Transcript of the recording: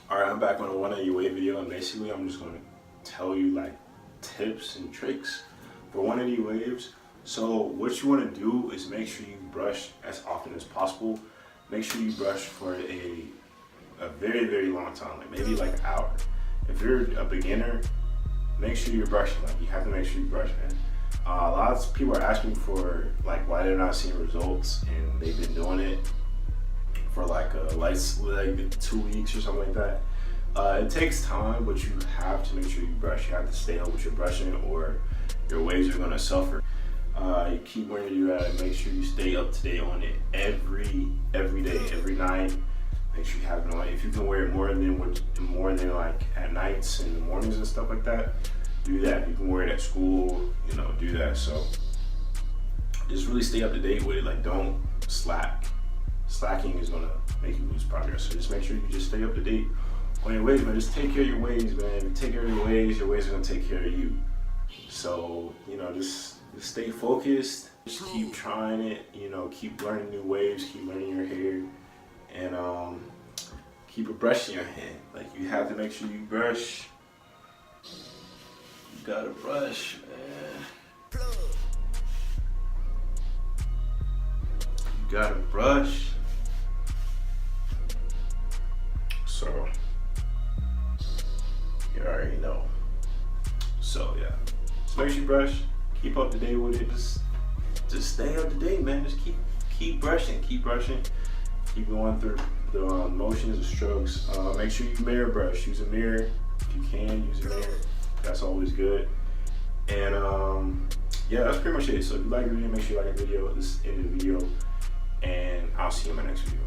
Alright, I'm back on a 180 wave video, and basically I'm just going to tell you like tips and tricks for 180 waves. So what you want to do is make sure you brush as often as possible. Make sure you brush for a very long time, like maybe like an hour. If you're a beginner, make sure you're brushing. Like you have to make sure you brush, man. A lot of people are asking for like why they're not seeing results, and they've been doing it for like 2 weeks or something like that. It takes time, but you have to make sure you brush. You have to stay up with your brushing, or your waves are gonna suffer. You keep where you're at. Make sure you stay up to date on it every day, every night. Make sure you have it on. If you can wear it more than like at nights and the mornings and stuff like that, do that. If you can wear it at school, do that. So just really stay up to date with it. Like don't slack. Slacking is gonna make you lose progress. So just make sure you just stay up to date on your waves, man. Just take care of your waves, man. If you take care of your waves are gonna take care of you. So, just stay focused. Just keep trying it, keep learning new waves, keep learning your hair, and keep a brush in your hand. Like you have to make sure you brush. You gotta brush, man. You gotta brush. So you already know. So yeah, just make sure you brush. Keep up to date with it. Just stay up to date, man. Just keep brushing. Keep going through the motions, the strokes. Make sure you mirror brush. Use a mirror if you can. Use a mirror. That's always good. And yeah, that's pretty much it. So if you like the video, make sure you like the video. This is the end of the video, and I'll see you in my next video.